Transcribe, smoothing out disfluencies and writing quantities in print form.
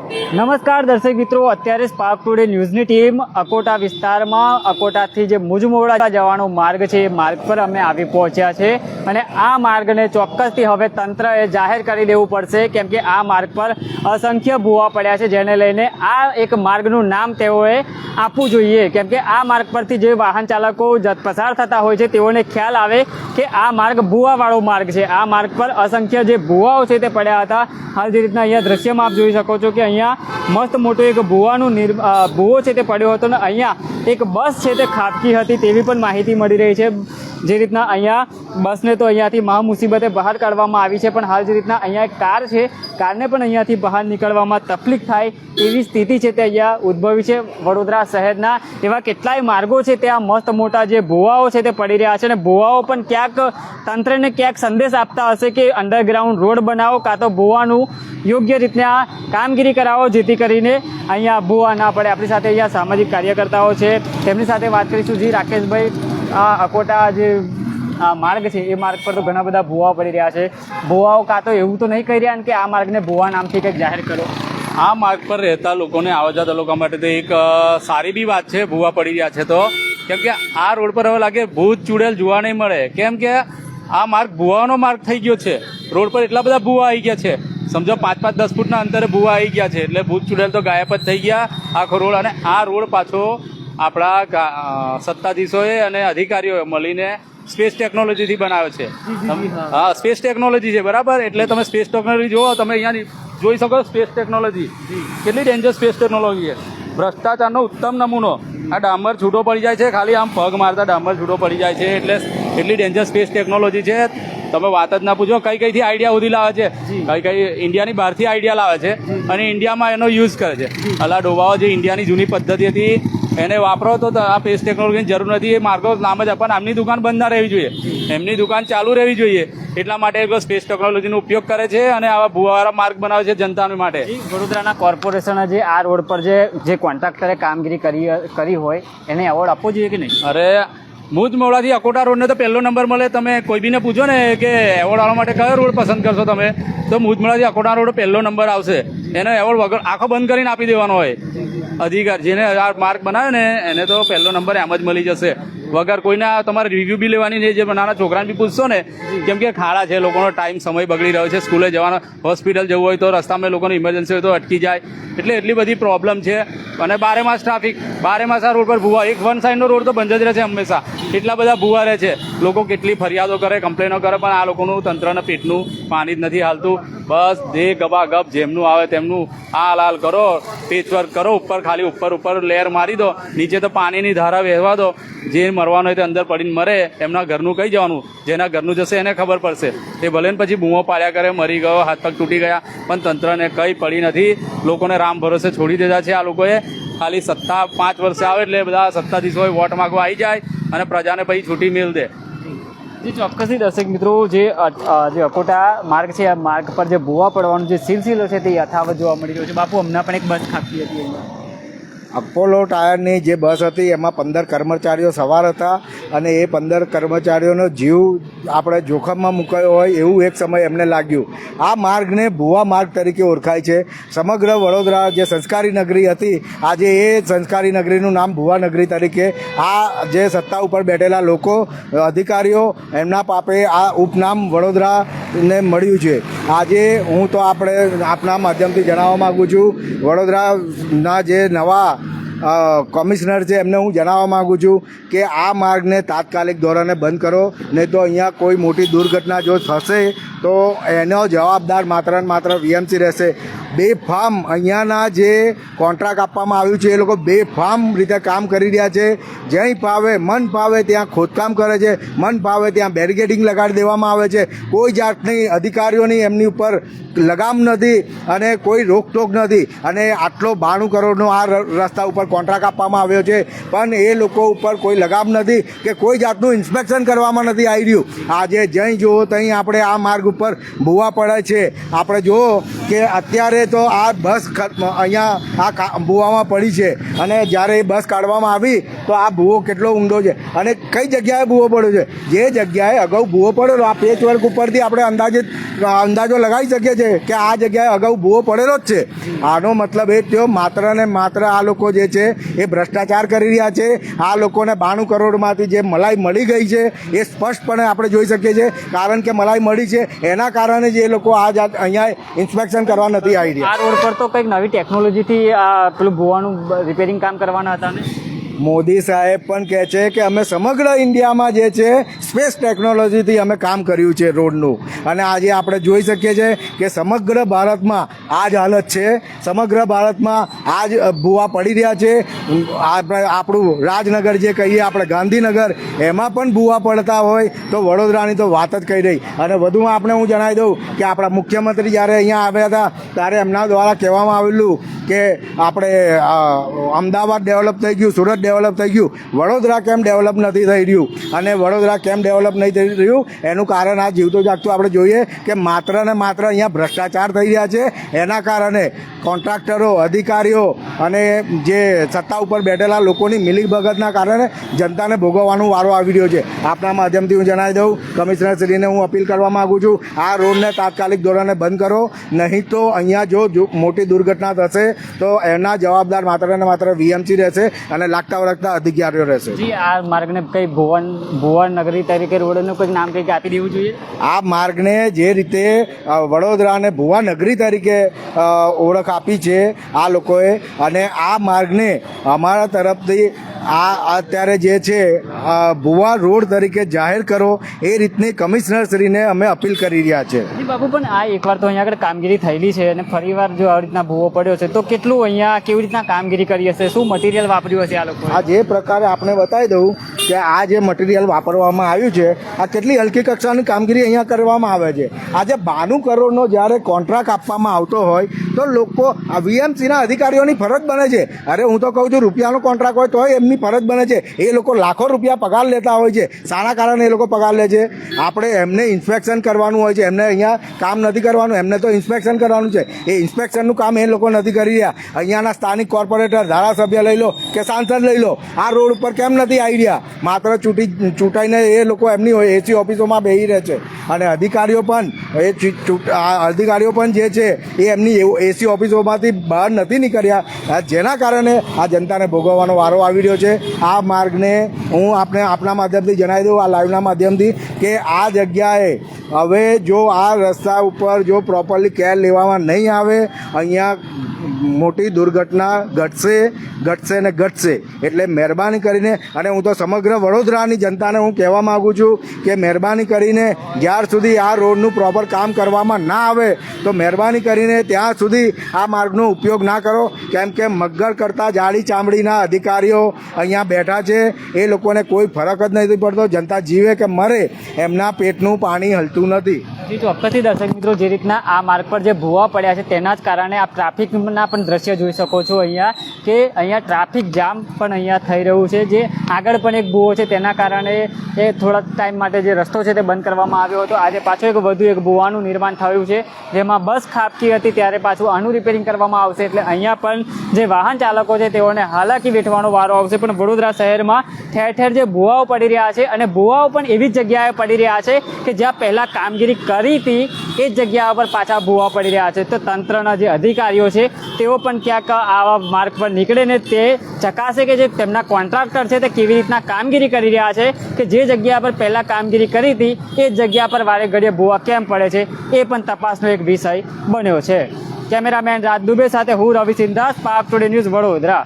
નમસ્કાર દર્શક મિત્રો, અત્યારે સ્પાર્ક ટુડે ન્યૂઝની ટીમ અકોટા વિસ્તારમાં અકોટાથી જે મુજમોડા જવાનો માર્ગ છે એ માર્ગ પર અમે આવી પહોંચ્યા છે અને આ માર્ગને ચોક્કસથી હવે તંત્રએ જાહેર કરી દેવું પડશે, કેમ કે આ માર્ગ પર અસંખ્ય ભૂવા પડ્યા છે, જેને લઈને આ એક માર્ગનું નામ તેઓએ આપવું જોઈએ, કેમ કે આ માર્ગ પરથી જે વાહન ચાલકો પસાર થતા હોય છે તેઓને ખ્યાલ આવે કે આ માર્ગ ભૂવાવાળો માર્ગ છે। આ માર્ગ પર અસંખ્ય જે ભૂવાઓ છે તે પડ્યા હતા। હાલ જે રીતના અહીંયા દ્રશ્યમાં આપ જોઈ શકો છો કે અહીંયા મસ્ત મોટો એક ભૂવો છે તે પડ્યો હતો ને અહીંયા એક બસ છે તે ખાબકી હતી તેવી પણ માહિતી મળી રહી છે। જે રીતના અહીંયા બસને તો અહીંયાથી મહા મુસીબતે બહાર કાઢવામાં આવી છે, પણ હાલ જે રીતના અહીંયા એક કાર છે, કારને પણ અહીંયાથી બહાર નીકળવામાં તકલીફ થાય એવી સ્થિતિ છે તે અહીંયા ઉદ્ભવી છે। વડોદરા શહેરના એવા કેટલાય માર્ગો છે ત્યાં મસ્ત મોટા જે ભૂવાઓ છે તે પડી રહ્યા છે અને ભૂવાઓ પણ ક્યાંક તંત્રને ક્યાંક સંદેશ આપતા હશે કે અંડરગ્રાઉન્ડ રોડ બનાવો કાં તો ભૂવાનું યોગ્ય રીતના કામગીરી કરાવો, જેથી કરીને અહીંયા ભૂવા ના પડે। આપણી સાથે અહીંયા સામાજિક કાર્યકર્તાઓ છે, તેમની સાથે વાત કરીશું। જી રાકેશભાઈ, આ અકોટા જે માર્ગ છે એ માર્ગ પર તો ઘણા બધા ભૂવા પડી રહ્યા છે, ભૂવાઓ કાં તો એવું તો નહીં કહી રહ્યા કે આ માર્ગને ભૂવા નામથી કંઈક જાહેર કરો? આ માર્ગ પર રહેતા લોકોને આવવા જતા લોકો માટે તો એક સારી બી વાત છે ભૂવા પડી રહ્યા છે તો, કેમ કે આ રોડ પર હવે લાગે ભૂત ચૂડેલ જોવા નહીં મળે, કેમ કે આ માર્ગ ભૂવાનો માર્ગ થઈ ગયો છે। રોડ પર એટલા બધા ભૂવા આવી ગયા છે, સમજો 5-5-10 ફૂટના અંતરે ભૂવા આવી ગયા છે, એટલે ભૂત ચૂડેલ તો ગાયબ જ થઈ ગયા આખો રોડ। અને આ રોડ પાછો આપણા સત્તાધીશોએ અને અધિકારીઓએ મળીને સ્પેસ ટેકનોલોજીથી બનાવ્યો છે। હા, સ્પેસ ટેકનોલોજી છે, બરાબર। એટલે તમે સ્પેસ ટેકનોલોજી જુઓ, તમે અહીંયા જોઈ શકો સ્પેસ ટેકનોલોજી કેટલી ડેન્જર સ્પેસ ટેકનોલોજી છે। ભ્રષ્ટાચારનો ઉત્તમ નમૂનો। આ ડામર છૂટો પડી જાય છે, ખાલી આમ પગ મારતા ડામર છૂટો પડી જાય છે, એટલે એટલી ડેન્જર સ્પેસ ટેકનોલોજી છે, તમે વાત જ ના પૂછો। કઈ કઈથી આઈડિયા સુધી લાવે છે, કઈ ઇન્ડિયાની બહારથી આઈડિયા લાવે છે અને ઇન્ડિયામાં એનો યુઝ કરે છે। અલા ડોબાઓ જે ઇન્ડિયાની જૂની પદ્ધતિ હતી એને વાપરો તો આ સ્પેસ ટેકનોલોજીની જરૂર નથી। એ માર્ગો નામ જ આપવા, આમની દુકાન બંધ ના રહેવી જોઈએ, એમની દુકાન ચાલુ રહેવી જોઈએ, એટલા માટે એ સ્પેસ ટેકનોલોજીનો ઉપયોગ કરે છે અને આવા ભૂવાવાળા માર્ગ બનાવે છે જનતા માટે। વડોદરાના કોર્પોરેશને જે આ રોડ પર જે કોન્ટ્રાક્ટરે કામગીરી કરી હોય એને એવોર્ડ આપવો જોઈએ કે નહીં? અરે મુજમોડાથી અકોટા રોડને તો પહેલો નંબર મળે। તમે કોઈ બીને પૂછો ને કે એવોર્ડ આવવા માટે કયો રોડ પસંદ કરશો તમે, તો મુજમોડાથી અકોટા રોડ પહેલો નંબર આવશે। એનો એવોર્ડ વગર આખો બંધ કરીને આપી દેવાનો હોય અધિકાર, જેને આ માર્ગ બનાવ્યો ને એને તો પહેલો નંબર એમ જ મળી જશે, વગર કોઈને તમારે રિવ્યૂ બી લેવાની નહીં। જે નાના છોકરાને બી પૂછશો ને, કેમ કે ખાડા છે, લોકોનો ટાઈમ સમય બગડી રહ્યો છે, સ્કૂલે જવાનો, હોસ્પિટલ જવું હોય તો રસ્તામાં લોકોને ઇમરજન્સી હોય તો અટકી જાય, એટલે એટલી બધી પ્રોબ્લેમ છે। અને 12 માસ ટ્રાફિક, 12 માસ આ રોડ પર ભૂવા, એક વન સાઈડનો રોડ તો બંધ જ રહે છે હંમેશા, એટલા બધા ભૂવા રહે છે। લોકો કેટલી ફરિયાદો કરે, કમ્પ્લેનો કરે, પણ આ લોકોનું તંત્રના પેટનું પાણી જ નથી હાલતું। બસ દે ગબાગબ જેમનું આવે તેમનું હાલ હાલ કરો, પેચવર્ક કરો, ઉપર ખાલી ઉપર લેર મારી દો, નીચે તો પાણીની ધારા વહેવા દો, જે મરવાનું હોય તે અંદર પડીને મરે, એમના ઘરનું કહી જવાનું, જેના ઘરનું જશે એને ખબર પડશે। એ ભલે ને પછી બૂમો પાડ્યા કરે, મરી ગયો, હાથ પગ તૂટી ગયા, પણ તંત્રને કંઈ પડી નથી। લોકોને રામ ભરોસે છોડી દીધા છે આ લોકોએ। ખાલી સત્તા 5 વર્ષે આવે એટલે બધા સત્તાધીશોએ વોટ માગવા આવી જાય અને પ્રજાને પછી છૂટી મેળ દે। જે ચોક્કસથી દર્શક મિત્રો, જે અકોટા માર્ગ છે, આ માર્ગ પર જે ભૂવા પડવાનો જે સિલસિલો છે તે યથાવત જોવા મળી રહ્યો છે। બાપુ, હમણાં પણ એક બસ ખાબકી હતી અહીંયા, અપોલો ટાયરની જે બસ હતી એમાં 15 કર્મચારીઓ સવાર હતા અને એ 15 કર્મચારીઓનો જીવ આપણે જોખમમાં મુકાયો હોય એવું એક સમય એમને લાગ્યું। આ માર્ગને ભૂવા માર્ગ તરીકે ઓળખાય છે। સમગ્ર વડોદરા જે સંસ્કારી નગરી હતી, આજે એ સંસ્કારી નગરીનું નામ ભૂવા નગરી તરીકે આ જે સત્તા ઉપર બેઠેલા લોકો, અધિકારીઓ, એમના પાપે આ ઉપનામ વડોદરાને મળ્યું છે। આજે હું તો આપના માધ્યમથી જણાવવા માગું છું, વડોદરાના જે નવા કમિશનર છે એમને હું જણાવવા માગું છું કે આ માર્ગને તાત્કાલિક ધોરણે બંધ કરો, નહીં તો અહીંયા કોઈ મોટી દુર્ઘટના જો થશે તો એનો જવાબદાર માત્ર વીએમસી રહેશે। બેફામ અહીંયાના જે કોન્ટ્રાક્ટ આપવામાં આવ્યું છે એ લોકો બેફામ રીતે કામ કરી રહ્યા છે। જ્યાં ફાવે મન ફાવે ત્યાં ખોદકામ કરે છે, મન ફાવે ત્યાં બેરિકેડિંગ લગાડી દેવામાં આવે છે। કોઈ જાતની અધિકારીઓની એમની ઉપર લગામ નથી અને કોઈ રોકટોક નથી। અને આટલો 92 કરોડનો આ રસ્તા ઉપર કોન્ટ્રાક્ટ આપવામાં આવ્યો છે, પણ એ લોકો ઉપર કોઈ લગામ નથી કે કોઈ જાતનું ઇન્સ્પેક્શન કરવામાં નથી આવી રહ્યું। આજે જ્યાં જુઓ ત્યાં આપણે આ માર્ગ ઉપર ભૂવા પડે છે. આપણે જુઓ કે અત્યારે તો આ બસ અહીંયા આ ભૂવામાં પડી છે અને જ્યારે એ બસ કાઢવામાં આવી તો આ ભૂવો કેટલો ઊંડો છે અને કઈ જગ્યાએ ભૂવો પડ્યો છે. જે જગ્યાએ અગાઉ ભૂવો પડેલો આ પેચવર્ક ઉપરથી આપણે અંદાજો લગાવી શકીએ છીએ કે આ જગ્યાએ અગાઉ ભૂવો પડેલો જ છે. આનો મતલબ એ થયો માત્ર ને માત્ર આ લોકો જે છે એ ભ્રષ્ટાચાર કરી રહ્યા છે. આ લોકોને 92 કરોડમાંથી જે મલાઈ મળી ગઈ છે એ સ્પષ્ટપણે આપણે જોઈ શકીએ છીએ. કારણ કે મલાઈ મળી છે એના કારણે જ એ લોકો અહીંયા ઇન્સ્પેક્શન કરવા નથી આવી રહ્યા. આ રોડ પર તો કંઈક નવી ટેકનોલોજીથી પેલું ભૂવાનું રિપેરિંગ કામ કરવાના હતા ને. મોદી સાહેબ પણ કહે છે કે અમે સમગ્ર ઇન્ડિયામાં જે છે સ્પેસ ટેકનોલોજીથી અમે કામ કર્યું છે રોડનું. અને આજે આપણે જોઈ શકીએ છીએ કે સમગ્ર ભારતમાં આ જ હાલત છે. સમગ્ર ભારતમાં આ જ ભૂવા પડી રહ્યા છે. આપણું રાજનગર જે કહીએ આપણે ગાંધીનગર એમાં પણ ભૂવા પડતા હોય તો વડોદરાની તો વાત જ કહી રહી. અને વધુમાં આપણે હું જણાવી દઉં કે આપણા મુખ્યમંત્રી જ્યારે અહીંયા આવ્યા હતા ત્યારે એમના દ્વારા કહેવામાં આવેલું કે આપણે અમદાવાદ ડેવલપ થઈ ગયું, સુરત ડેવલપ થઈ ગયું, વડોદરા કેમ ડેવલપ નથી થઈ રહ્યું. અને વડોદરા કેમ ડેવલપ નહીં થઈ રહ્યું એનું કારણ આ જીવતું જાગતું આપણે જોઈએ કે માત્ર ને માત્ર અહીંયા ભ્રષ્ટાચાર થઈ રહ્યા છે. એના કારણે કોન્ટ્રાક્ટરો, અધિકારીઓ અને જે સત્તા ઉપર બેઠેલા લોકોની મિલીભગતના કારણે જનતાને ભોગવવાનો વારો આવી રહ્યો છે. આપના માધ્યમથી હું જણાવી દઉં, કમિશનરશ્રીને હું અપીલ કરવા માગું છું આ રોડને તાત્કાલિક ધોરણે બંધ કરો. નહીં તો અહીંયા જો મોટી દુર્ઘટના થશે તો એના જવાબદાર માત્ર ને માત્ર વીએમસી રહેશે અને લાગતા વળગતા અધિકારીઓ રહેશે. જી, આ માર્ગને કઈ ભુવન નગરી તરીકે રોડનું કંઈક નામ કંઈક આપી દેવું જોઈએ. આ માર્ગને જે રીતે વડોદરાને ભુવા નગરી તરીકે ઓળખ આપી છે આ લોકોએ, અને આ માર્ગને અમારા તરફથી આ અત્યારે જે છે ભુવા રોડ તરીકે જાહેર કરો એ રીતની કમિશનરશ્રીને અમે અપીલ કરી રહ્યા છે. જી બાપુ, પણ આ એકવાર તો અહીંયા આગળ કામગીરી થયેલી છે અને ફરીવાર જો આવી રીતના ભૂવો પડ્યો છે તો કેટલું અહીંયા કેવી રીતના કામગીરી કરી હશે, શું મટીરિયલ વાપર્યું હશે આ લોકો? આ જે પ્રકારે આપણે બતાવી દઉં કે આ જે મટીરિયલ વાપરવામાં આવ્યું છે આ કેટલી હલકી કક્ષાની કામગીરી અહીંયા કરવામાં આવે છે. આજે 92 કરોડનો જ્યારે કોન્ટ્રાક્ટ આપવામાં આવતો હોય તો લોકો આ વીએમસીના અધિકારીઓની ફરજ બને છે. અરે હું તો કહું છું રૂપિયાનો કોન્ટ્રાક્ટ હોય તો એમની ફરજ બને છે. એ લોકો લાખો રૂપિયા પગાર લેતા હોય છે. શાના કારણે એ લોકો પગાર લે છે? આપણે એમને ઇન્સ્પેક્શન કરવાનું હોય છે. એમને અહીંયા કામ નથી કરવાનું, એમને તો ઇન્સ્પેક્શન કરવાનું છે. એ ઇન્સ્પેક્શનનું કામ એ લોકો નથી કરી રહ્યા. અહીંયાના સ્થાનિક કોર્પોરેટર, ધારાસભ્ય લઈ લો કે સાંસદ લઈ લો, આ રોડ ઉપર કેમ નથી આવી રહ્યા? માત્ર ચૂંટાઈને એ લોકો એમની એસી ઓફિસોમાં બેસી રહે છે. અને અધિકારીઓ પણ જે છે એ એમની એસી ઓફિસોમાંથી બહાર નથી નીકળ્યા, જેના કારણે આ જનતાને ભોગવવાનો વારો આવી રહ્યો છે. આ માર્ગને હું આપના માધ્યમથી જણાવી દઉં, આ લાઈવના માધ્યમથી, કે આ જગ્યાએ હવે જો આ રસ્તા ઉપર જો પ્રોપરલી કેર લેવામાં નહીં આવે અહીંયા મોટી દુર્ઘટના ઘટશે ને ઘટશે. એટલે મહેરબાની કરીને, અને હું તો સમગ્ર વડોદરાની જનતાને હું કહેવા માગું છું કે મહેરબાની કરીને જ્યાર સુધી આ રોડનું પ્રોપર કામ કરવામાં ના આવે તો મહેરબાની કરીને ત્યાં સુધી આ માર્ગનો ઉપયોગ ના કરો. કેમ કે મગર કરતાં જાડી ચામડીના અધિકારીઓ અહીંયા બેઠા છે. એ લોકોને કોઈ ફરક જ નથી પડતો. જનતા જીવે કે મરે એમના પેટનું પાણી હલતું નથી. જી, ચોક્કસથી દર્શક મિત્રો, જે રીતના આ માર્ગ પર જે ભૂવા પડ્યા છે તેના જ કારણે આપ ટ્રાફિકના પણ દ્રશ્ય જોઈ શકો છો અહીંયા, કે અહીંયા ટ્રાફિક જામ પણ અહીંયા થઈ રહ્યું છે. જે આગળ પણ એક ભૂવો છે તેના કારણે એ થોડા ટાઈમ માટે જે રસ્તો છે તે બંધ કરવામાં આવ્યો હતો. આજે પાછો વધુ એક ભૂવાનું નિર્માણ થયું છે જેમાં બસ ખાબકી હતી, ત્યારે પાછું આનું રિપેરિંગ કરવામાં આવશે. એટલે અહીંયા પણ જે વાહન ચાલકો છે તેઓને હાલાકી વેઠવાનો વારો આવશે. પણ વડોદરા શહેરમાં ઠેર ઠેર જે ભૂવાઓ પડી રહ્યા છે, અને ભૂવાઓ પણ એવી જ જગ્યાએ પડી રહ્યા છે કે જ્યાં પહેલાં કામગીરી કરી હતી એ જ જગ્યા પર પાછા ભૂવા પડી રહ્યા છે. તો તંત્રના જે અધિકારીઓ છે તેઓ પણ ક્યાંક આવા માર્ગ પર નીકળે ને તે ચકાસે કે જે તેમના કોન્ટ્રાક્ટર છે તે કેવી રીતના કામગીરી કરી રહ્યા છે, કે જે જગ્યા પર પહેલાં કામગીરી કરી હતી એ જ જગ્યા પર વારે ઘડીએ ભૂવા કેમ પડે છે એ પણ તપાસનો એક વિષય બન્યો છે. કેમેરામેન રાજ દુબે સાથે હું રવિ સિંધાસ, સ્પાર્ક ટુડે ન્યૂઝ, વડોદરા.